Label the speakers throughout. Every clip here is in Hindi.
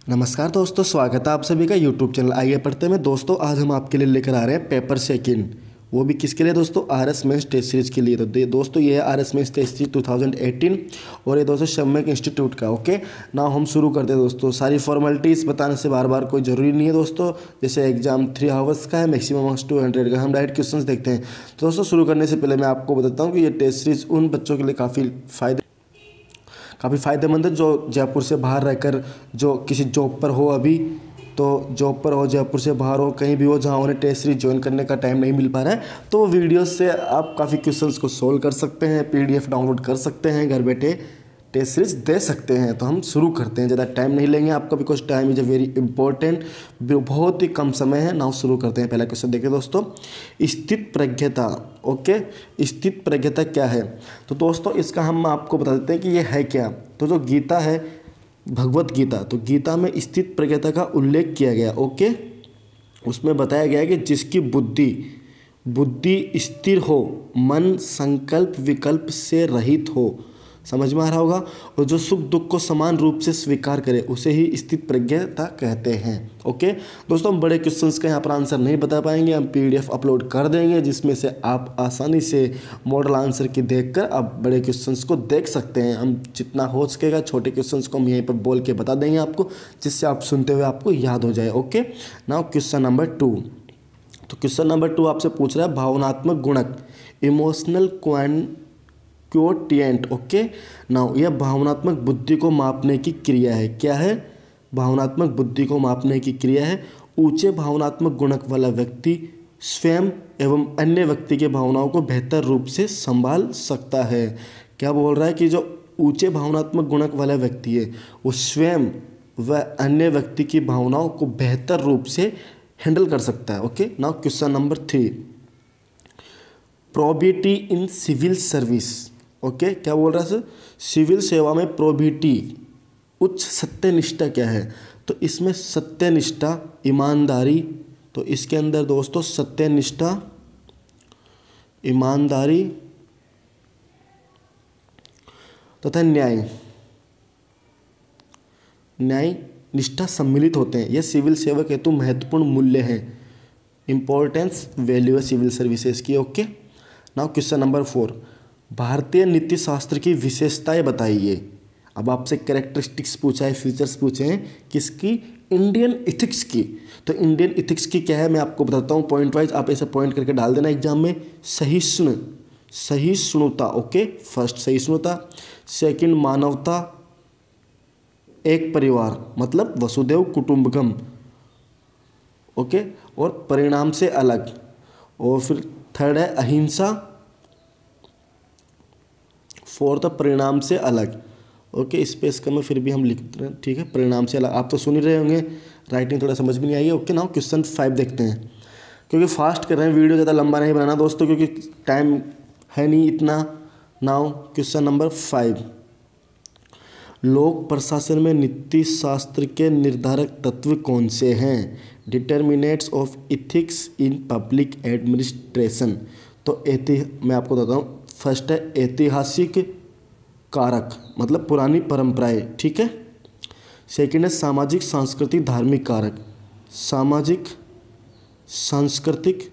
Speaker 1: नमस्कार दोस्तों, स्वागत है आप सभी का यूट्यूब चैनल। आइए पढ़ते हैं दोस्तों। आज हम आपके लिए लेकर आ रहे हैं पेपर सेकंड, वो भी किसके लिए दोस्तों? आरएस मेंस टेस्ट सीरीज के लिए। तो दोस्तों ये है आरएस मेंस टेस्ट सीरीज 2018 और ये दोस्तों सम्यक इंस्टीट्यूट का। ओके ना, हम शुरू करते हैं दोस्तों। सारी फॉर्मेलिटीज़ बताने से बार बार कोई ज़रूरी नहीं है दोस्तों। जैसे एग्जाम 3 आवर्स का है, मैक्सिमम मार्क्स 200 का। हम डायरेक्ट क्वेश्चन देखते हैं। तो दोस्तों शुरू करने से पहले मैं आपको बताता हूँ कि ये टेस्ट सीरीज उन बच्चों के लिए काफ़ी फ़ायदेमंद है जो जयपुर से बाहर रहकर जो किसी जॉब पर हो, अभी तो जॉब पर हो, जयपुर से बाहर हो, कहीं भी हो जहाँ उन्हें टेस्ट सीरीज ज्वाइन करने का टाइम नहीं मिल पा रहा है, तो वो वीडियोस से आप काफ़ी क्वेश्चंस को सोल्व कर सकते हैं, पीडीएफ डाउनलोड कर सकते हैं, घर बैठे टेस्ट सीरीज दे सकते हैं। तो हम शुरू करते हैं, ज़्यादा टाइम नहीं लेंगे आपका, because time is a very important. बहुत ही कम समय है ना। शुरू करते हैं। पहला क्वेश्चन देखिए दोस्तों, स्थित प्रज्ञता। ओके, स्थित प्रज्ञता क्या है? तो दोस्तों इसका हम आपको बता देते हैं कि ये है क्या। तो जो गीता है, भगवत गीता, तो गीता में स्थित प्रज्ञता का उल्लेख किया गया। ओके, उसमें बताया गया है कि जिसकी बुद्धि स्थिर हो, मन संकल्प विकल्प से रहित हो, समझ में आ रहा होगा, और जो सुख दुख को समान रूप से स्वीकार करे, उसे ही स्थित प्रज्ञता कहते हैं। ओके दोस्तों, हम बड़े क्वेश्चंस का यहाँ पर आंसर नहीं बता पाएंगे, हम पीडीएफ अपलोड कर देंगे जिसमें से आप आसानी से मॉडल आंसर की देखकर आप बड़े क्वेश्चंस को देख सकते हैं। हम जितना हो सकेगा छोटे क्वेश्चंस को हम यहीं पर बोल के बता देंगे आपको, जिससे आप सुनते हुए आपको याद हो जाए। Okay now question number 2। तो क्वेश्चन नंबर 2 आपसे पूछ रहा है भावनात्मक गुणक, इमोशनल क्वोटिएंट। ओके नाउ यह भावनात्मक बुद्धि को मापने की क्रिया है। क्या है? भावनात्मक बुद्धि को मापने की क्रिया है। ऊंचे भावनात्मक गुणक वाला व्यक्ति स्वयं एवं अन्य व्यक्ति के भावनाओं को बेहतर रूप से संभाल सकता है। क्या बोल रहा है कि जो ऊंचे भावनात्मक गुणक वाला व्यक्ति है वो स्वयं व अन्य व्यक्ति की भावनाओं को बेहतर रूप से हैंडल कर सकता है। Okay now question number 3, probity in civil service. Okay क्या बोल रहा है सर? सिविल सेवा में प्रोबिटी, उच्च सत्यनिष्ठा क्या है? तो इसमें सत्यनिष्ठा, ईमानदारी, तो इसके अंदर दोस्तों सत्यनिष्ठा, ईमानदारी तथा न्याय निष्ठा सम्मिलित होते हैं। यह सिविल सेवक हेतु महत्वपूर्ण मूल्य हैं। इंपॉर्टेंस वैल्यू है सिविल सर्विसेज की। ओके नाउ क्वेश्चन नंबर 4, भारतीय नीति शास्त्र की विशेषताएं बताइए। अब आपसे कैरेक्टरिस्टिक्स पूछा है, फीचर्स पूछे हैं किसकी? इंडियन इथिक्स की। तो इंडियन इथिक्स की क्या है मैं आपको बताता हूँ पॉइंट वाइज, आप ऐसे पॉइंट करके डाल देना एग्जाम में। सहिष्णुता। ओके फर्स्ट सहिष्णुता, सेकंड मानवता, एक परिवार मतलब वसुदेव कुटुंबकम। ओके और परिणाम से अलग, और फिर थर्ड है अहिंसा, फोर्थ परिणाम से अलग। ओके स्पेस कम है फिर भी हम लिखते हैं, ठीक है, परिणाम से अलग। आप तो सुन ही रहे होंगे, राइटिंग थोड़ा समझ में नहीं आई है। ओके नाउ क्वेश्चन 5 देखते हैं, क्योंकि फास्ट कर रहे हैं, वीडियो ज़्यादा लंबा नहीं बनाना दोस्तों क्योंकि टाइम है नहीं इतना। नाउ क्वेश्चन नंबर 5, लोक प्रशासन में नीति शास्त्र के निर्धारक तत्व कौन से हैं? Determinates of ethics in public administration. तो मैं आपको बताता हूँ, फर्स्ट है ऐतिहासिक कारक मतलब पुरानी परंपराएं, ठीक है। सेकंड है सामाजिक सांस्कृतिक धार्मिक कारक, सामाजिक सांस्कृतिक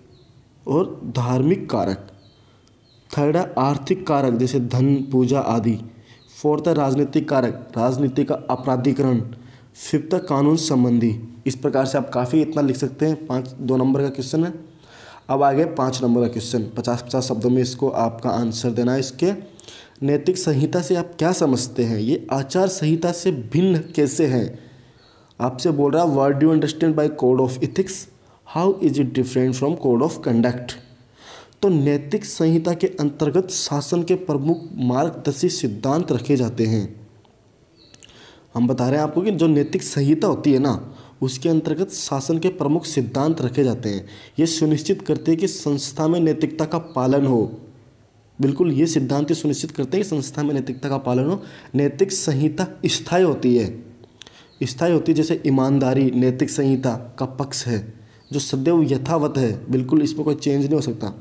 Speaker 1: और धार्मिक कारक। थर्ड है आर्थिक कारक जैसे धन पूजा आदि। फोर्थ है राजनीतिक कारक, राजनीति का अपराधीकरण। फिफ्थ है कानून संबंधी। इस प्रकार से आप काफ़ी इतना लिख सकते हैं। 2 नंबर का क्वेश्चन है। अब आगे 5 नंबर का क्वेश्चन, 50-50 शब्दों में इसको आपका आंसर देना है। इसके नैतिक संहिता से आप क्या समझते हैं? ये आचार संहिता से भिन्न कैसे हैं? आपसे बोल रहा है what do you understand by code of ethics, how is it different from code of conduct. तो नैतिक संहिता के अंतर्गत शासन के प्रमुख मार्गदर्शी सिद्धांत रखे जाते हैं। हम बता रहे हैं आपको कि जो नैतिक संहिता होती है ना, उसके अंतर्गत शासन के प्रमुख सिद्धांत रखे जाते हैं। ये सुनिश्चित करते हैं कि संस्था में नैतिकता का पालन हो। बिल्कुल ये सिद्धांत सुनिश्चित करते हैं कि संस्था में नैतिकता का पालन हो। नैतिक संहिता स्थायी होती है, जैसे ईमानदारी नैतिक संहिता का पक्ष है जो सदैव यथावत है, बिल्कुल इसमें कोई चेंज नहीं हो सकता।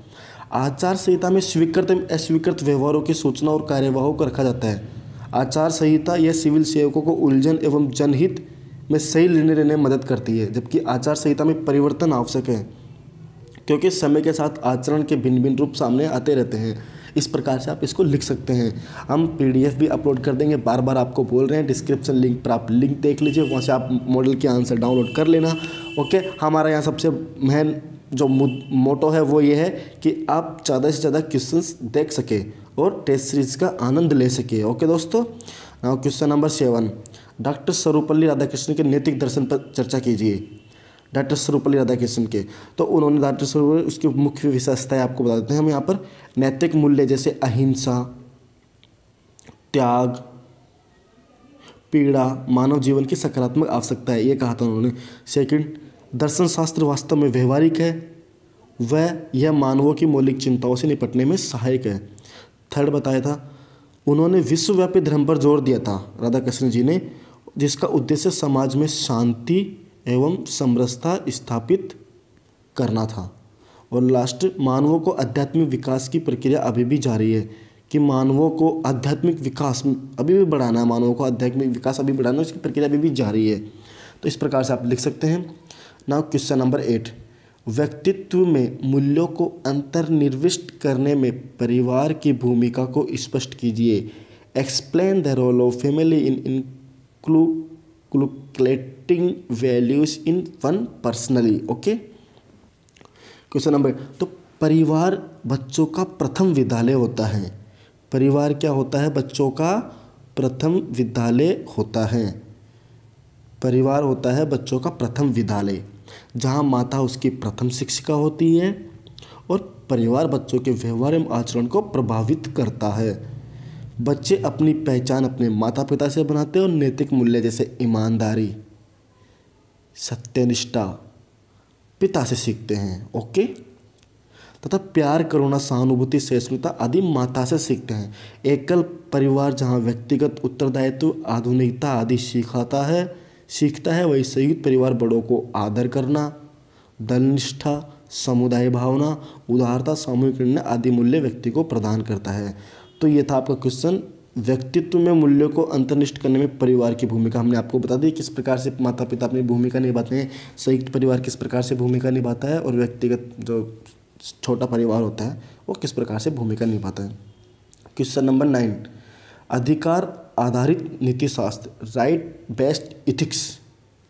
Speaker 1: आचार संहिता में स्वीकृत एवं अस्वीकृत व्यवहारों की सूचना और कार्यवाहों को रखा जाता है। आचार संहिता यह सिविल सेवकों को उलझन एवं जनहित में सही निर्णय लेने में मदद करती है, जबकि आचार संहिता में परिवर्तन आवश्यक है क्योंकि समय के साथ आचरण के भिन्न भिन्न रूप सामने आते रहते हैं। इस प्रकार से आप इसको लिख सकते हैं। हम पीडीएफ भी अपलोड कर देंगे, बार बार आपको बोल रहे हैं, डिस्क्रिप्शन लिंक पर आप लिंक देख लीजिए, वहाँ से आप मॉडल के आंसर डाउनलोड कर लेना। ओके, हमारा यहाँ सबसे मेन जो मोटो है वो ये है कि आप ज़्यादा से ज़्यादा क्वेश्चंस देख सके और टेस्ट सीरीज का आनंद ले सके। ओके दोस्तों, now question number 7, doctor Sarvepalli Radhakrishnan के नैतिक दर्शन पर चर्चा कीजिए। डॉक्टर सर्वपल्ली राधाकृष्णन के, तो उन्होंने डॉक्टर सर्वपल्ली उसकी मुख्य विशेषताएं आपको बता देते हैं हम यहाँ पर। नैतिक मूल्य जैसे अहिंसा, त्याग, पीड़ा मानव जीवन की सकारात्मक आवश्यकता है, ये कहा था उन्होंने। सेकंड, दर्शन शास्त्र वास्तव में व्यवहारिक है, वह यह मानवों की मौलिक चिंताओं से निपटने में सहायक है। थर्ड बताया था उन्होंने विश्वव्यापी धर्म पर जोर दिया था राधाकृष्ण जी ने, जिसका उद्देश्य समाज में शांति एवं समरसता स्थापित करना था। और लास्ट, मानवों को आध्यात्मिक विकास की प्रक्रिया अभी भी जारी है, कि मानवों को आध्यात्मिक विकास अभी भी बढ़ाना है, मानवों को आध्यात्मिक विकास अभी बढ़ाना है, उसकी प्रक्रिया अभी भी जारी है। तो इस प्रकार से आप लिख सकते हैं। नाउ क्वेश्चन नंबर 8, व्यक्तित्व में मूल्यों को अंतर्निविष्ट करने में परिवार की भूमिका को स्पष्ट कीजिए। Explain the role of family in including values in one personally. Okay, question number, तो परिवार बच्चों का प्रथम विद्यालय होता है। परिवार क्या होता है? बच्चों का प्रथम विद्यालय होता है। परिवार होता है बच्चों का प्रथम विद्यालय, जहाँ माता उसकी प्रथम शिक्षिका होती है और परिवार बच्चों के व्यवहार एवं आचरण को प्रभावित करता है। बच्चे अपनी पहचान अपने माता पिता से बनाते हैं और नैतिक मूल्य जैसे ईमानदारी, सत्यनिष्ठा पिता से सीखते हैं। ओके, तथा प्यार, करुणा, सहानुभूति, सहिष्णुता आदि माता से सीखते हैं। एकल परिवार जहाँ व्यक्तिगत उत्तरदायित्व, आधुनिकता आदि सीखता है वही संयुक्त परिवार बड़ों को आदर करना, दलनिष्ठा, समुदाय भावना, उदारता, सामूहिक निर्णय आदि मूल्य व्यक्ति को प्रदान करता है। तो ये था आपका क्वेश्चन। व्यक्तित्व में मूल्यों को अंतर्निष्ठ करने में परिवार की भूमिका हमने आपको बता दी, किस प्रकार से माता पिता अपनी भूमिका निभाते हैं, संयुक्त परिवार किस प्रकार से भूमिका निभाता है और व्यक्तिगत जो छोटा परिवार होता है वो किस प्रकार से भूमिका निभाता है। क्वेश्चन नंबर 9, अधिकार आधारित नीति शास्त्र, राइट बेस्ड इथिक्स।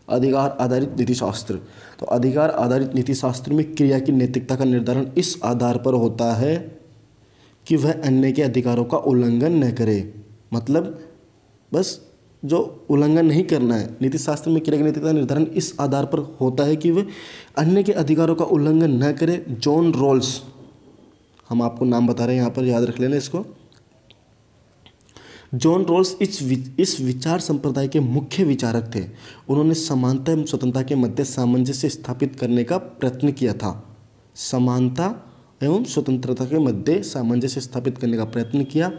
Speaker 1: अधिकार आधारित नीति शास्त्र, तो अधिकार आधारित नीति शास्त्र में क्रिया की नैतिकता का निर्धारण इस आधार पर होता है कि वह अन्य के अधिकारों का उल्लंघन न करे। मतलब बस जो उल्लंघन नहीं करना है, नीति शास्त्र में क्रिया की नैतिकता का निर्धारण इस आधार पर होता है कि वह अन्य के अधिकारों का उल्लंघन न करे। जॉन रॉल्स, हम आपको नाम बता रहे हैं यहाँ पर, याद रख लेना इसको। जॉन रॉल्स इस विचार संप्रदाय के मुख्य विचारक थे। उन्होंने समानता एवं स्वतंत्रता के मध्य सामंजस्य स्थापित करने का प्रयत्न किया था। समानता एवं स्वतंत्रता के मध्य सामंजस्य स्थापित करने का प्रयत्न किया।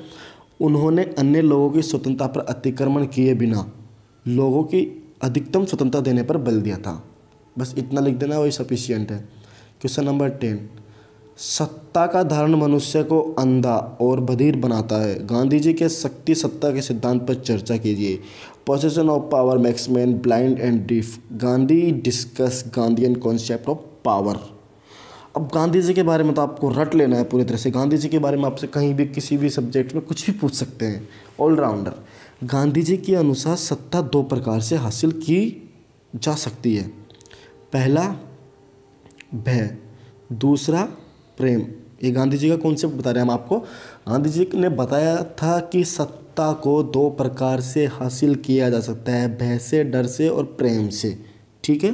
Speaker 1: उन्होंने अन्य लोगों की स्वतंत्रता पर अतिक्रमण किए बिना लोगों की अधिकतम स्वतंत्रता देने पर बल दिया था। बस इतना लिख देना, वही सफिशिएंट है। क्वेश्चन नंबर 10, सत्ता का धारण मनुष्य को अंधा और बधिर बनाता है। गांधी जी के शक्ति सत्ता के सिद्धांत पर चर्चा कीजिए। Possession of power makes man blind and deaf. Gandhi discuss Gandhian concept of power. अब गांधी जी के बारे में तो आपको रट लेना है पूरी तरह से। गांधी जी के बारे में आपसे कहीं भी किसी भी सब्जेक्ट में कुछ भी पूछ सकते हैं, ऑलराउंडर। गांधी जी के अनुसार सत्ता 2 प्रकार से हासिल की जा सकती है। पहला भय, दूसरा प्रेम। ये गांधी जी का कॉन्सेप्ट बता रहे हैं हम आपको। गांधी जी ने बताया था कि सत्ता को 2 प्रकार से हासिल किया जा सकता है, भय से, डर से और प्रेम से। ठीक है,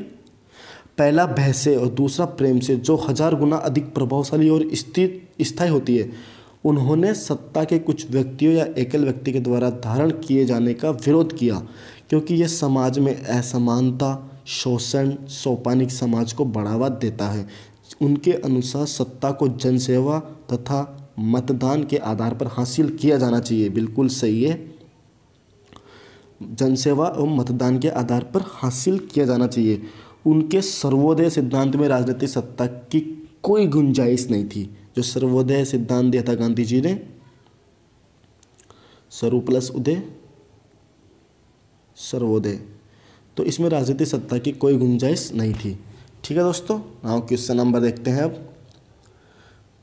Speaker 1: पहला भय से और दूसरा प्रेम से, जो 1000 गुना अधिक प्रभावशाली और स्थायी होती है। उन्होंने सत्ता के कुछ व्यक्तियों या एकल व्यक्ति के द्वारा धारण किए जाने का विरोध किया, क्योंकि यह समाज में असमानता, शोषण, सोपानिक समाज को बढ़ावा देता है। उनके अनुसार सत्ता को जनसेवा तथा मतदान के आधार पर हासिल किया जाना चाहिए। बिल्कुल सही है, जनसेवा और मतदान के आधार पर हासिल किया जाना चाहिए। उनके सर्वोदय सिद्धांत में राजनीतिक सत्ता की कोई गुंजाइश नहीं थी। जो सर्वोदय सिद्धांत दिया था गांधी जी ने, सर्व प्लस उदय, सर्वोदय, तो इसमें राजनीतिक सत्ता की कोई गुंजाइश नहीं थी। ठीक है दोस्तों। हाँ, क्वेश्चन नंबर देखते हैं अब।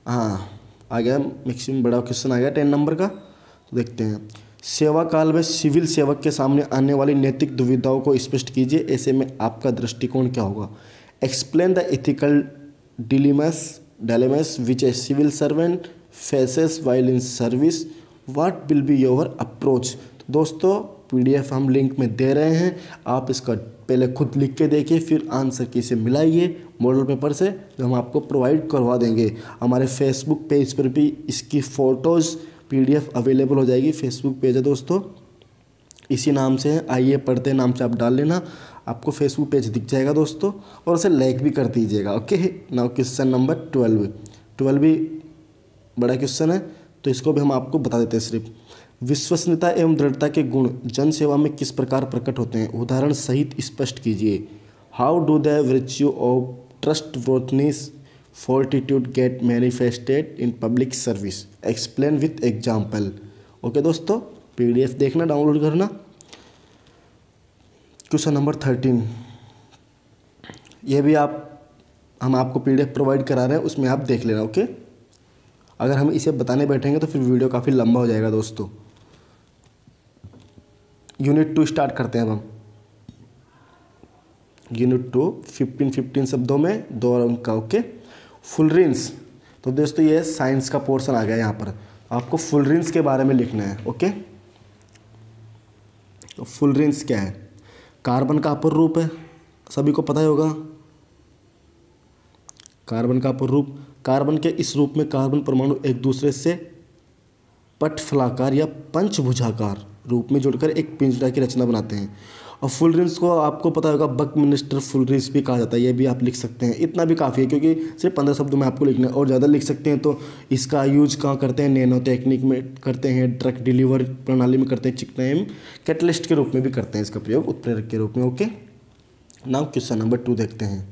Speaker 1: हाँ, आ गया मैक्सिमम बड़ा क्वेश्चन आ गया 10 नंबर का। तो देखते हैं, सेवा काल में सिविल सेवक के सामने आने वाली नैतिक दुविधाओं को स्पष्ट कीजिए, ऐसे में आपका दृष्टिकोण क्या होगा। Explain the ethical dilemmas which a civil servant faces while in service, what will be your approach। तो दोस्तों PDF हम लिंक में दे रहे हैं, आप इसका पहले खुद लिख के देखिए, फिर आंसर की से मिलाइए मॉडल पेपर से जो हम आपको प्रोवाइड करवा देंगे। हमारे फेसबुक पेज पर भी इसकी फ़ोटोज़ PDF अवेलेबल हो जाएगी। फेसबुक पेज है दोस्तों, इसी नाम से है, आइए पढ़ते नाम से आप डाल लेना, आपको फेसबुक पेज दिख जाएगा दोस्तों, और उसे लाइक भी कर दीजिएगा। ओके, नाउ क्वेश्चन नंबर 12 भी बड़ा क्वेश्चन है, तो इसको भी हम आपको बता देते हैं सिर्फ। विश्वसनीयता एवं दृढ़ता के गुण जन सेवा में किस प्रकार प्रकट होते हैं, उदाहरण सहित स्पष्ट कीजिए। How do the virtue of trustworthiness fortitude get manifested in public service, explain with example. Okay दोस्तों, PDF देखना, डाउनलोड करना। क्वेश्चन नंबर 13, ये भी हम आपको PDF प्रोवाइड करा रहे हैं, उसमें आप देख लेना। ओके, अगर हम इसे बताने बैठेंगे तो फिर वीडियो काफ़ी लंबा हो जाएगा दोस्तों। यूनिट 2 स्टार्ट करते हैं अब हम। यूनिट 2 15 शब्दों में 2 अंक का। ओके, फुलरेंस। तो दोस्तों ये साइंस का पोर्शन आ गया, यहाँ पर आपको फुलरेंस के बारे में लिखना है। ओके, तो फुलरेंस क्या है, कार्बन का अपर रूप है, सभी को पता ही होगा। कार्बन का अपर रूप, कार्बन के इस रूप में कार्बन परमाणु एक दूसरे से पटफलाकार या पंचभुजाकार रूप में जुड़कर एक पिंजरा की रचना बनाते हैं। और फुलरेंस को आपको पता होगा बकमिंस्टर फुलरेंस भी कहा जाता है, ये भी आप लिख सकते हैं। इतना भी काफ़ी है, क्योंकि सिर्फ 15 शब्दों में आपको लिखना है, और ज़्यादा लिख सकते हैं तो इसका यूज कहाँ करते हैं, नैनो टेक्निक में करते हैं, ड्रग डिलीवर प्रणाली में करते हैं, चिकनाइम कैटलिस्ट के रूप में भी करते हैं इसका प्रयोग, उत्प्रेरक के रूप में। ओके, नाउ क्वेश्चन नंबर 2 देखते हैं।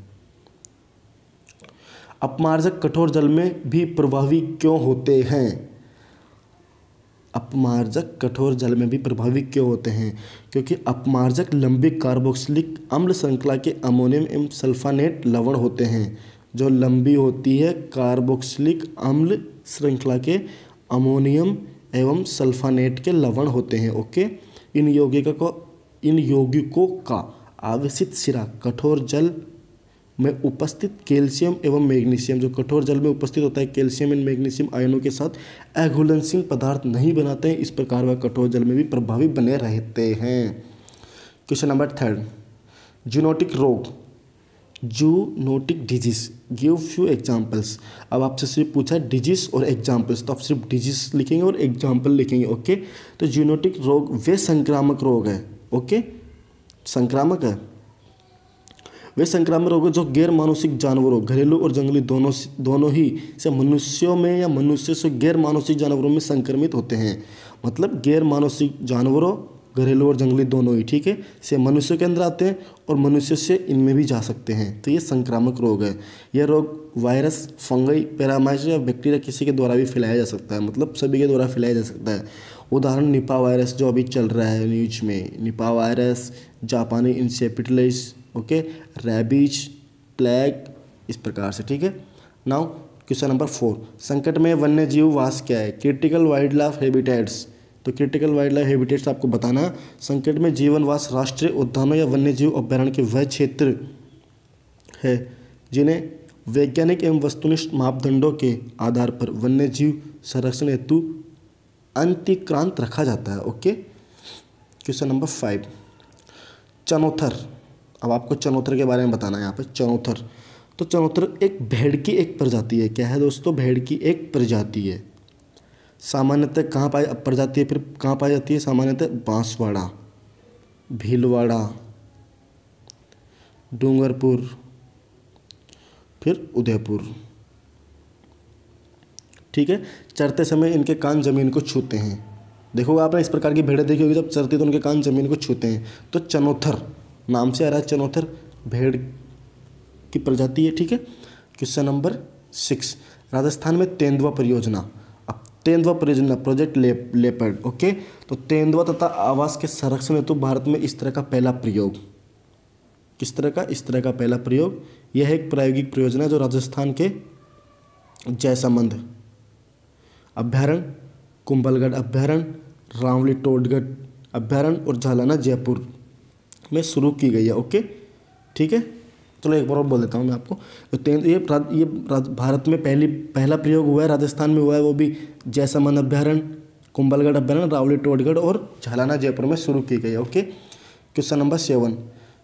Speaker 1: अपमार्जक कठोर जल में भी प्रभावी क्यों होते हैं। अपमार्जक कठोर जल में भी प्रभावी क्यों होते हैं, क्योंकि अपमार्जक लंबी कार्बोक्सिलिक अम्ल श्रृंखला के अमोनियम एवं सल्फानेट लवण होते हैं। जो लंबी होती है कार्बोक्सिलिक अम्ल श्रृंखला के अमोनियम एवं सल्फानेट के लवण होते हैं। ओके, इन यौगिकों का आवेशित सिरा कठोर जल में उपस्थित कैल्शियम एवं मैग्नीशियम, जो कठोर जल में उपस्थित होता है कैल्शियम एवं मैग्नीशियम आयनों के साथ अघुलनशील पदार्थ नहीं बनाते हैं, इस प्रकार वह कठोर जल में भी प्रभावी बने रहते हैं। क्वेश्चन नंबर 3, जूनोटिक रोग, zoonotic disease, give few examples. अब आपसे सिर्फ पूछा है डिजीज और एग्जाम्पल्स, तो आप सिर्फ डिजीज लिखेंगे और एग्जाम्पल लिखेंगे। ओके, तो जूनोटिक रोग वे संक्रामक रोग है। ओके, संक्रामक है, वे संक्रामक रोग जो गैर मानुषिक जानवरों, घरेलू और जंगली दोनों ही से मनुष्यों में या मनुष्य से गैर मानुषिक जानवरों में संक्रमित होते हैं। मतलब गैर मानुषिक जानवरों, घरेलू और जंगली दोनों ही, ठीक है, से मनुष्य के अंदर आते हैं और मनुष्य से इनमें भी जा सकते हैं। तो ये संक्रामक रोग है। यह रोग वायरस, फंगई, पैरामाइट या बैक्टीरिया किसी के द्वारा भी फैलाया जा सकता है, मतलब सभी के द्वारा फैलाया जा सकता है। उदाहरण निपा वायरस जो अभी चल रहा है न्यूज में, निपा वायरस, जापानी इंसेफेलाइटिस, ओके, रैबीज, प्लेग, इस प्रकार से। ठीक है, नाउ क्वेश्चन नंबर 4, संकट में वन्य जीव वास क्या है, क्रिटिकल वाइल्ड लाइफ हैबिटेट्स। तो क्रिटिकल वाइल्ड लाइफ हैबिटेट्स आपको बताना, संकट में जीवनवास राष्ट्रीय उद्यानों या वन्य जीव अभ्यारण्य के वह क्षेत्र है जिन्हें वैज्ञानिक एवं वस्तुनिष्ठ मापदंडों के आधार पर वन्य जीव संरक्षण हेतु अंतिक्रांत रखा जाता है। Okay, question number 5, चनोथर। अब आपको चनोथर के बारे में बताना है यहाँ पे। चनोथर, तो चनोथर एक भेड़ की एक प्रजाति है। क्या है दोस्तों, भेड़ की एक प्रजाति है। सामान्यतः कहाँ प्रजाति है, फिर कहाँ पाई जाती है, सामान्यतः बांसवाड़ा, भीलवाड़ा, डूंगरपुर, फिर उदयपुर। ठीक है, चरते समय इनके कान जमीन को छूते हैं। देखोगे आपने इस प्रकार की भेड़ें देखी होगी, जब चरती तो उनके कान जमीन को छूते हैं। तो चनोथर नाम से आ रहा है, चनोथर भेड़ की प्रजाति है। ठीक है, क्वेश्चन नंबर 6, राजस्थान में तेंदुआ परियोजना। अब तेंदुआ परियोजना प्रोजेक्ट लेपर्ड। ओके, तो तेंदुआ तथा आवास के संरक्षण हेतु भारत में इस तरह का पहला प्रयोग किस तरह का? इस तरह का पहला प्रयोग। यह एक प्रायोगिक परियोजना जो राजस्थान के जयसमंद अभ्यारण्य, कुंभलगढ़ अभ्यारण्य, रावली टोडगढ़ अभ्यारण्य और झालाना जयपुर में शुरू की गई है। ओके, ठीक है। चलो एक बार और बोल देता हूँ मैं आपको। तो ये भारत में पहला प्रयोग हुआ है, राजस्थान में हुआ है, वो भी जयसमंद अभ्यारण्य, कुंभलगढ़ अभ्यारण्य, रावली टोडगढ़ और झालाना जयपुर में शुरू की गई है। ओके। क्वेश्चन नंबर 7,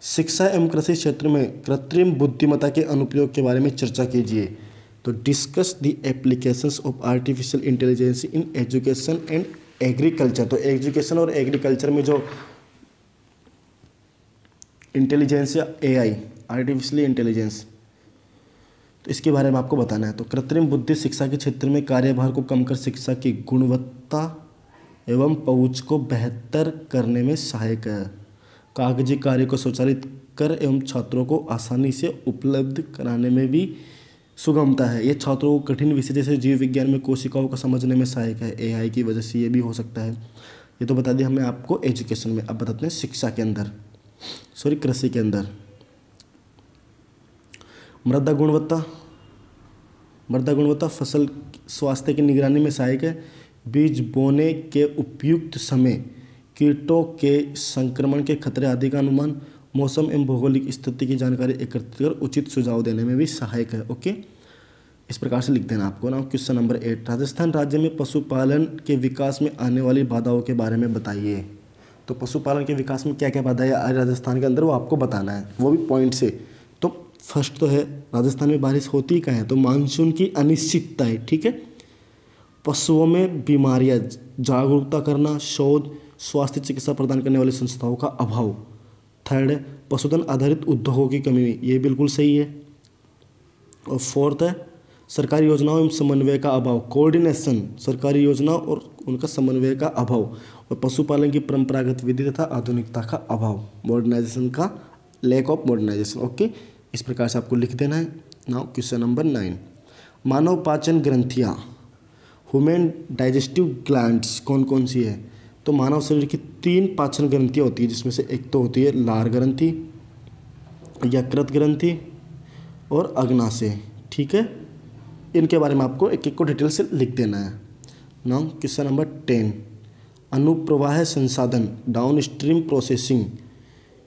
Speaker 1: शिक्षा एवं कृषि क्षेत्र में कृत्रिम बुद्धिमत्ता के अनुप्रयोग के बारे में चर्चा कीजिए। तो discuss the applications of artificial intelligence in education and agriculture. तो एजुकेशन और एग्रीकल्चर में जो इंटेलिजेंस या एआई, आर्टिफिशियल इंटेलिजेंस, तो इसके बारे में आपको बताना है। तो कृत्रिम बुद्धि शिक्षा के क्षेत्र में कार्यभार को कम कर शिक्षा की गुणवत्ता एवं पहुंच को बेहतर करने में सहायक है। कागजी कार्य को स्वचालित कर एवं छात्रों को आसानी से उपलब्ध कराने में भी सुगमता है। ये छात्रों को कठिन विषय जैसे जीव विज्ञान में कोशिकाओं को समझने में सहायक है। एआई की वजह से ये भी हो सकता है। ये तो बता दिया हमने आपको एजुकेशन में। अब बताते हैं शिक्षा के अंदर, कृषि के अंदर। मृदा गुणवत्ता फसल स्वास्थ्य की निगरानी में सहायक है। बीज बोने के उपयुक्त समय, कीटों के संक्रमण के खतरे आदि का अनुमान, मौसम एवं भौगोलिक स्थिति की जानकारी एकत्रित कर उचित सुझाव देने में भी सहायक है। ओके, इस प्रकार से लिख देना आपको ना। क्वेश्चन नंबर 8, राजस्थान राज्य में पशुपालन के विकास में आने वाली बाधाओं के बारे में बताइए। तो पशुपालन के विकास में क्या क्या बाधाएं आ राजस्थान के अंदर, वो आपको बताना है, वो भी पॉइंट से। तो फर्स्ट तो है, राजस्थान में बारिश होती कहाँ है? तो मानसून की अनिश्चितता है, ठीक है। पशुओं में बीमारियां, जागरूकता करना, शोध, स्वास्थ्य चिकित्सा प्रदान करने वाली संस्थाओं का अभाव। थर्ड है पशुधन आधारित उद्योगों की कमी, ये बिल्कुल सही है। और फोर्थ है सरकारी योजनाओं एवं समन्वय का अभाव, कोऑर्डिनेशन, सरकारी योजनाओं और उनका समन्वय का अभाव। और पशुपालन की परंपरागत विधि तथा आधुनिकता का अभाव, मॉडर्नाइजेशन का, लैक ऑफ मॉडर्नाइजेशन। ओके, इस प्रकार से आपको लिख देना है। नाउ क्वेश्चन नंबर 9, मानव पाचन ग्रंथियाँ, ह्यूमन डाइजेस्टिव ग्लैंड्स कौन कौन सी है? तो मानव शरीर की 3 पाचन ग्रंथियाँ होती है, जिसमें से एक तो होती है लार ग्रंथि, यकृत ग्रंथि और अग्नाशय, ठीक है। इनके बारे में आपको एक एक को डिटेल से लिख देना है। नाउ क्वेश्चन नंबर 10, अनुप्रवाह संसाधन, डाउन स्ट्रीम प्रोसेसिंग,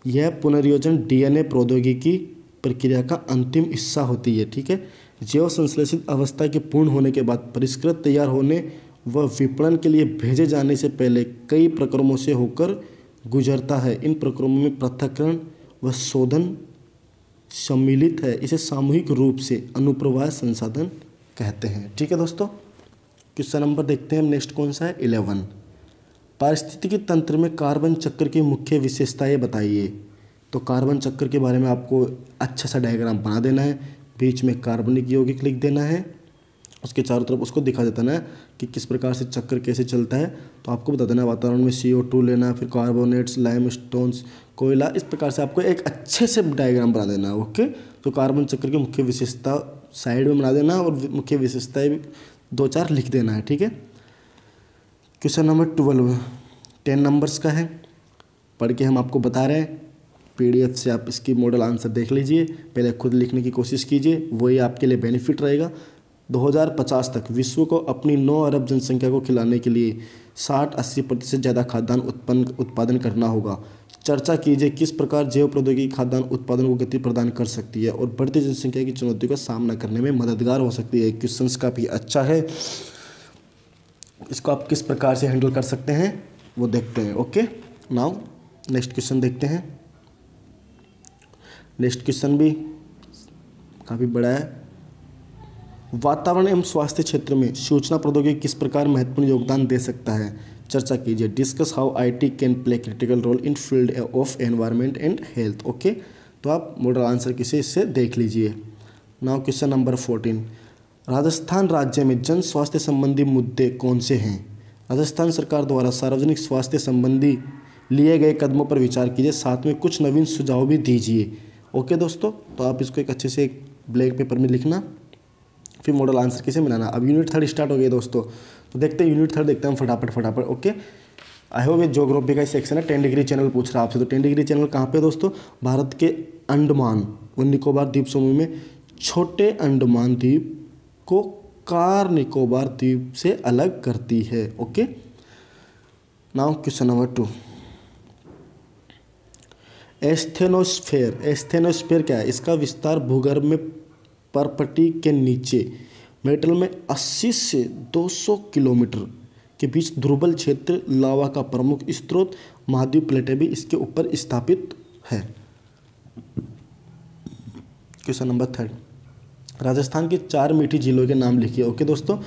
Speaker 1: यह पुनर्योजन डीएनए प्रौद्योगिकी प्रक्रिया का अंतिम हिस्सा होती है, ठीक है। जैव संश्लेषित अवस्था के पूर्ण होने के बाद परिष्कृत तैयार होने व विपणन के लिए भेजे जाने से पहले कई प्रक्रमों से होकर गुजरता है। इन प्रक्रमों में पृथक्करण व शोधन सम्मिलित है। इसे सामूहिक रूप से अनुप्रवाह संसाधन कहते हैं, ठीक है दोस्तों। क्वेश्चन नंबर देखते हैं नेक्स्ट कौन सा है, 11, पारिस्थितिकी तंत्र में कार्बन चक्र की मुख्य विशेषताएं बताइए। तो कार्बन चक्र के बारे में आपको अच्छा सा डायग्राम बना देना है, बीच में कार्बनिक यौगिक लिख देना है, उसके चारों तरफ उसको दिखा देना है कि किस प्रकार से चक्र कैसे चलता है। तो आपको बता देना वातावरण में CO2 लेना, फिर कार्बोनेट्स, लाइमस्टोन्स, कोयला, इस प्रकार से आपको एक अच्छे से डायग्राम बना देना है। ओके, तो कार्बन चक्र की मुख्य विशेषता साइड में बना देना और मुख्य विशेषताएं भी 2-4 लिख देना है, ठीक है। क्वेश्चन नंबर 12 10 नंबर्स का है, पढ़ के हम आपको बता रहे हैं। PDF से आप इसकी मॉडल आंसर देख लीजिए, पहले खुद लिखने की कोशिश कीजिए, वही आपके लिए बेनिफिट रहेगा। 2050 तक विश्व को अपनी 9 अरब जनसंख्या को खिलाने के लिए 60-80% ज़्यादा खाद्यान्न उत्पादन करना होगा। चर्चा कीजिए किस प्रकार जैव प्रौद्योगिकी खाद्यान्न उत्पादन को गति प्रदान कर सकती है और बढ़ती जनसंख्या की चुनौतियों का सामना करने में मददगार हो सकती है। क्वेश्चंस काफ़ी अच्छा है, इसको आप किस प्रकार से हैंडल कर सकते हैं वो देखते हैं। ओके, नाउ नेक्स्ट क्वेश्चन देखते हैं। नेक्स्ट क्वेश्चन भी काफ़ी बड़ा है। वातावरण एवं स्वास्थ्य क्षेत्र में सूचना प्रौद्योगिकी किस प्रकार महत्वपूर्ण योगदान दे सकता है? चर्चा कीजिए। Discuss how IT can play critical role in field of environment and health. Okay, तो आप मॉडल आंसर किसे इससे देख लीजिए। नाउ क्वेश्चन नंबर 14, राजस्थान राज्य में जन स्वास्थ्य संबंधी मुद्दे कौन से हैं? राजस्थान सरकार द्वारा सार्वजनिक स्वास्थ्य संबंधी लिए गए कदमों पर विचार कीजिए, साथ में कुछ नवीन सुझाव भी दीजिए। ओके दोस्तों, तो आप इसको एक अच्छे से एक ब्लैक पेपर में लिखना, फिर मॉडल आंसर कैसे बनाना। अब यूनिट 3 स्टार्ट हो गई दोस्तों, तो देखते हैं यूनिट 3 देखते हैं हम फटाफट। ओके, आई होप ये ज्योग्राफी का सेक्शन है। 10 डिग्री चैनल पूछ रहा है आपसे, तो 10 डिग्री चैनल कहाँ पे दोस्तों? भारत के अंडमान व निकोबार द्वीप समूह में छोटे अंडमान द्वीप को कार निकोबार द्वीप से अलग करती है। Okay, now question number 2। Asthenosphere, asthenosphere क्या है? इसका विस्तार भूगर्भ में परपटी के नीचे मेटल में 80 से 200 किलोमीटर के बीच ध्रुवल क्षेत्र, लावा का प्रमुख स्रोत, महाद्वीप प्लेटें भी इसके ऊपर स्थापित है। क्वेश्चन नंबर 3, राजस्थान की 4 मीठी झीलों के नाम लिखिए। ओके दोस्तों,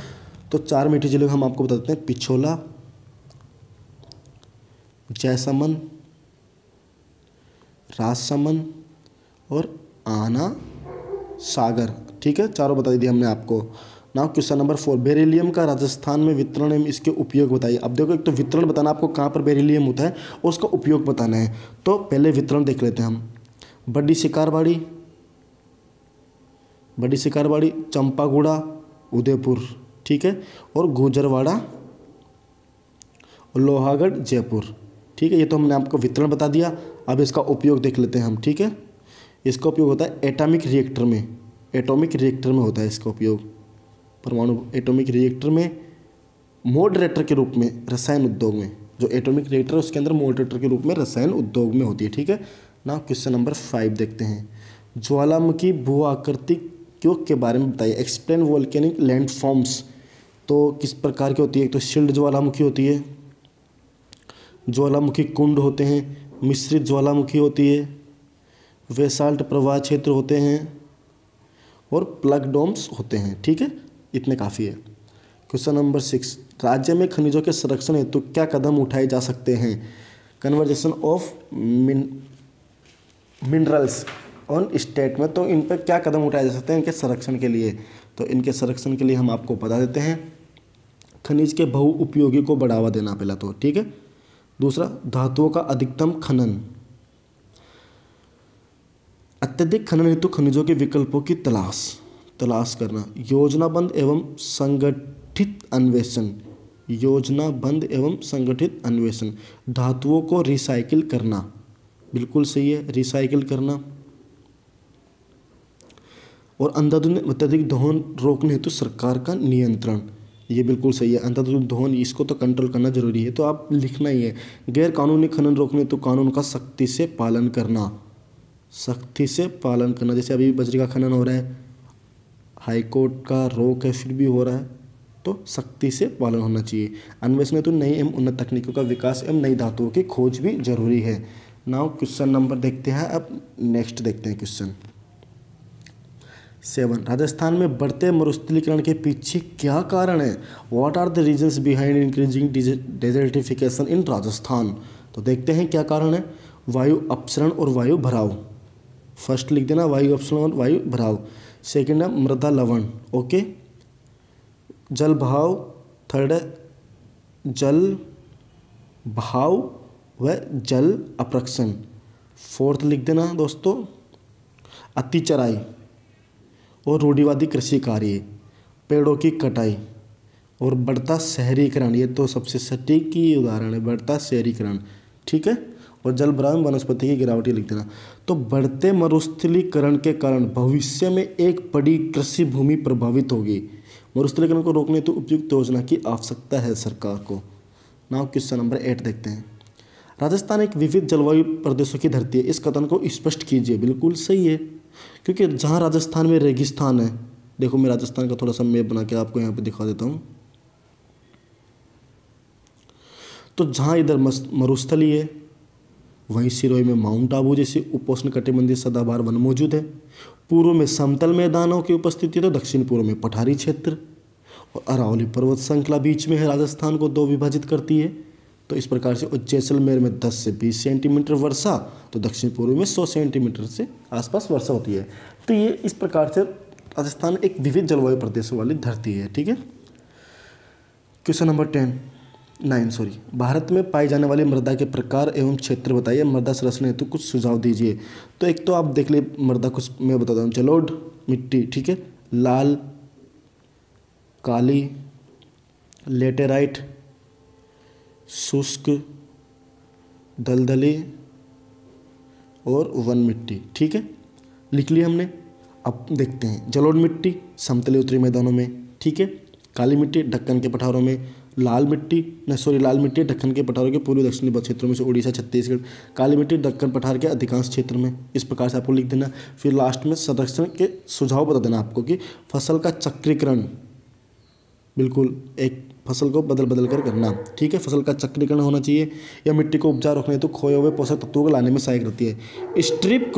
Speaker 1: तो 4 मीठी झीलों हम आपको बता देते हैं। पिछोला, जैसमंद, राजसमंद और आना सागर। ठीक है, चारों बता दिए हमने आपको। नाउ क्वेश्चन नंबर 4, बेरिलियम का राजस्थान में वितरण एवं इसके उपयोग बताइए। अब देखो, एक तो वितरण बताना आपको कहाँ पर बेरिलियम होता है और उसका उपयोग बताना है। तो पहले वितरण देख लेते हैं हम। बड़ी शिकारवाड़ी, बड़ी शिकारवाड़ी, चंपागुड़ा, उदयपुर, ठीक है, और गुजरवाड़ा, लोहागढ़, जयपुर। ठीक है, ये तो हमने आपको वितरण बता दिया। अब इसका उपयोग देख लेते हैं हम। ठीक है, इसका उपयोग होता है एटॉमिक रिएक्टर में, एटॉमिक रिएक्टर में होता है इसका उपयोग, परमाणु एटॉमिक रिएक्टर में, मॉडरेटर के रूप में रसायन उद्योग में। जो एटॉमिक रिएक्टर है उसके अंदर मॉडरेटर के रूप में रसायन उद्योग में होती है। ठीक है ना। क्वेश्चन नंबर 5 देखते हैं। ज्वालामुखी भू आकृतियों के बारे में बताइए। Explain volcanic landforms. तो किस प्रकार की होती है? तो शील्ड ज्वालामुखी होती है, ज्वालामुखी कुंड होते हैं, मिश्रित ज्वालामुखी होती है, वेसाल्ट प्रवाह क्षेत्र होते हैं और प्लग डोम्स होते हैं। ठीक है, इतने काफ़ी है। क्वेश्चन नंबर 6, राज्य में खनिजों के संरक्षण हेतु क्या कदम उठाए जा सकते हैं? Conversation of minerals on state में, तो इन पर क्या कदम उठाए जा सकते हैं इनके संरक्षण के लिए? तो इनके संरक्षण के लिए हम आपको बता देते हैं। खनिज के बहु उपयोगी को बढ़ावा देना पहला तो, ठीक है। दूसरा, धातुओं का अधिकतम खनन, अत्यधिक खनन हेतु खनिजों के विकल्पों की तलाश करना। योजनाबद्ध एवं संगठित अन्वेषण, योजनाबद्ध एवं संगठित अन्वेषण। धातुओं को रिसाइकिल करना, बिल्कुल सही है, रिसाइकिल करना। और अंधाधुंध अत्यधिक दोहन रोकने हेतु सरकार का नियंत्रण, ये बिल्कुल सही है। अंधाधुंध दोहन इसको तो कंट्रोल करना जरूरी है, तो आप लिखना ही है। गैर कानूनी खनन रोकने हेतु कानून का सख्ती से पालन करना, सख्ती से पालन करना। जैसे अभी बजरी का खनन हो रहा है, हाई कोर्ट का रोक है, फिर भी हो रहा है, तो सख्ती से पालन होना चाहिए। अन्वेषण हेतु नई एवं उन्नत तकनीकों का विकास एवं नई धातुओं की खोज भी जरूरी है। नाउ क्वेश्चन नंबर देखते हैं। अब नेक्स्ट देखते हैं क्वेश्चन 7, राजस्थान में बढ़ते मरुस्थलीकरण के पीछे क्या कारण है? What are the reasons behind increasing desertification in Rajasthan? तो देखते हैं क्या कारण है। वायु अपसरण और वायु भराव, फर्स्ट लिख देना, वायु अपसरण और वायु भराव। सेकेंड है मृदा लवण, ओके। जल भाव, थर्ड है जल भाव व जल अपरक्षण। फोर्थ लिख देना दोस्तों, अति चराई और रूढ़िवादी कृषि कार्य, पेड़ों की कटाई और बढ़ता शहरीकरण। ये तो सबसे सटीक की उदाहरण है, बढ़ता शहरीकरण, ठीक है। और जल भराव में वनस्पति की गिरावट लिख देना। तो बढ़ते मरुस्थलीकरण के कारण भविष्य में एक बड़ी कृषि भूमि प्रभावित होगी। मरुस्थलीकरण को रोकने तो उपयुक्त योजना की आवश्यकता है सरकार को। नाउ क्वेश्चन नंबर 8 देखते हैं। राजस्थान एक विविध जलवायु प्रदेशों की धरती है, इस कथन को स्पष्ट कीजिए। बिल्कुल सही है, क्योंकि जहाँ राजस्थान में रेगिस्तान है, देखो मैं राजस्थान का थोड़ा सा मैप बना के आपको यहाँ पे दिखा देता हूँ। तो जहाँ इधर मरुस्थली है, वहीं सिरोही में माउंट आबू जैसे उपोष्ण कटिबंधीय सदाबहार वन मौजूद है। पूर्व में समतल मैदानों की उपस्थिति, तो दक्षिण पूर्व में पठारी क्षेत्र और अरावली पर्वत श्रृंखला बीच में है, राजस्थान को 2 विभाजित करती है। तो इस प्रकार से जैसलमेर में 10 से 20 सेंटीमीटर वर्षा, तो दक्षिण पूर्व में 100 सेंटीमीटर से आसपास वर्षा होती है। तो ये इस प्रकार से राजस्थान एक विविध जलवायु प्रदेशों वाली धरती है, ठीक है। क्वेश्चन नंबर 9 भारत में पाई जाने वाली मृदा के प्रकार एवं क्षेत्र बताइए। मृदा संरक्षण हेतु कुछ सुझाव दीजिए। तो एक तो आप देख ले मृदा, कुछ मैं बताता हूँ। जलोढ़ मिट्टी, ठीक है, लाल, काली, लेटेराइट, शुष्क, दलदली और वन मिट्टी। ठीक है, लिख लिया हमने। अब देखते हैं जलोढ़ मिट्टी समतली उत्तरी मैदानों में। ठीक है, काली मिट्टी दक्कन के पठारों में, लाल मिट्टी दक्कन के पठारों के पूर्वी दक्षिणी क्षेत्रों में से उड़ीसा छत्तीसगढ़, काली मिट्टी दक्कन पठार के अधिकांश क्षेत्र में। इस प्रकार से आपको लिख देना। फिर लास्ट में संरक्षण के सुझाव बता देना आपको कि फसल का चक्रीकरण, बिल्कुल एक फसल को बदल बदल कर करना। ठीक है, फसल का चक्रीकरण होना चाहिए। या मिट्टी को उपजाऊ रखने तो खोए हुए पोषक तत्वों को लाने में सहायक रहती है। स्ट्रिप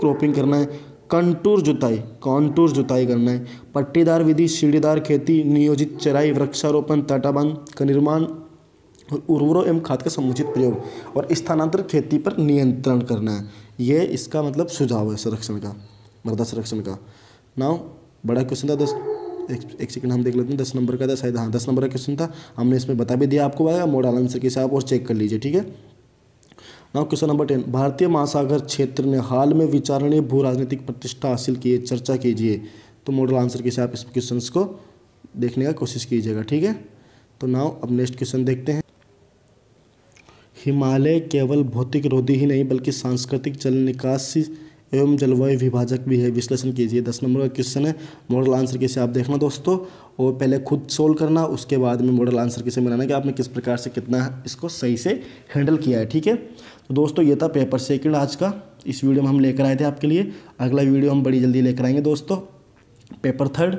Speaker 1: क्रॉपिंग करना है। कंटूर जुताई करना है। पट्टीदार विधि, सीढ़ीदार खेती, नियोजित चराई, वृक्षारोपण, तटाबंध का निर्माण और उर्वरक एवं खाद का समुचित प्रयोग और स्थानांतरित खेती पर नियंत्रण करना है। ये इसका मतलब सुझाव है संरक्षण का, मृदा संरक्षण का। नाउ बड़ा क्वेश्चन था 10, एक सेकंड हम देख लेते हैं। 10 नंबर का था शायद, हाँ 10 नंबर का क्वेश्चन था। हमने इसमें बता भी दिया आपको, मॉडल आंसर के हिसाब और चेक कर लीजिए। ठीक है, नाउ क्वेश्चन नंबर 10, भारतीय महासागर क्षेत्र ने हाल में विचारणीय भू राजनीतिक प्रतिष्ठा हासिल की है, चर्चा कीजिए। तो मॉडल आंसर के हिसाब इस क्वेश्चन को देखने का कोशिश कीजिएगा। ठीक है, तो नाउ अब नेक्स्ट क्वेश्चन देखते हैं। हिमालय केवल भौतिक रोधी ही नहीं बल्कि सांस्कृतिक, जल निकासी एवं जलवायु विभाजक भी है, विश्लेषण कीजिए। 10 नंबर का क्वेश्चन है। मॉडल आंसर कैसे आप देखना दोस्तों, और पहले खुद सोल्व करना, उसके बाद में मॉडल आंसर कैसे बनाना कि आपने किस प्रकार से कितना इसको सही से हैंडल किया है। ठीक है, तो दोस्तों ये था पेपर सेकंड आज का। इस वीडियो में हम लेकर आए थे आपके लिए। अगला वीडियो हम बड़ी जल्दी लेकर आएंगे दोस्तों, पेपर थर्ड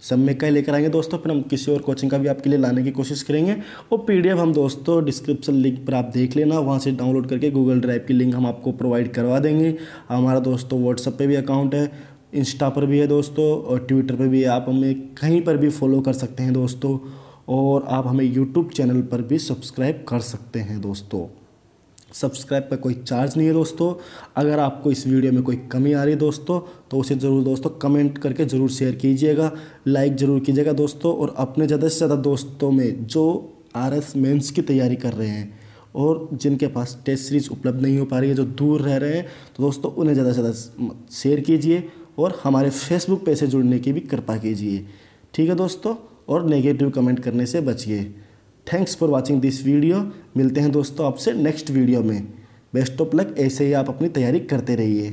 Speaker 1: सब में का ही लेकर आएंगे दोस्तों। फिर हम किसी और कोचिंग का भी आपके लिए लाने की कोशिश करेंगे। और पीडीएफ हम दोस्तों डिस्क्रिप्शन लिंक पर आप देख लेना, वहाँ से डाउनलोड करके गूगल ड्राइव की लिंक हम आपको प्रोवाइड करवा देंगे। हमारा दोस्तों व्हाट्सएप पे भी अकाउंट है, इंस्टा पर भी है दोस्तों, और ट्विटर पर भी है। आप हमें कहीं पर भी फॉलो कर सकते हैं दोस्तों, और आप हमें यूट्यूब चैनल पर भी सब्सक्राइब कर सकते हैं दोस्तों। सब्सक्राइब का कोई चार्ज नहीं है दोस्तों। अगर आपको इस वीडियो में कोई कमी आ रही है दोस्तों, तो उसे ज़रूर दोस्तों कमेंट करके ज़रूर शेयर कीजिएगा, लाइक ज़रूर कीजिएगा दोस्तों। और अपने ज़्यादा से ज़्यादा दोस्तों में जो आरएस मेंस की तैयारी कर रहे हैं और जिनके पास टेस्ट सीरीज उपलब्ध नहीं हो पा रही है, जो दूर रह रहे हैं, तो दोस्तों उन्हें ज़्यादा से ज़्यादा शेयर कीजिए और हमारे फेसबुक पेज से जुड़ने की भी कृपा कीजिए। ठीक है दोस्तों, और नेगेटिव कमेंट करने से बचिए। Thanks for watching this video. मिलते हैं दोस्तों आपसे नेक्स्ट वीडियो में। बेस्ट ऑफ लक, ऐसे ही आप अपनी तैयारी करते रहिए।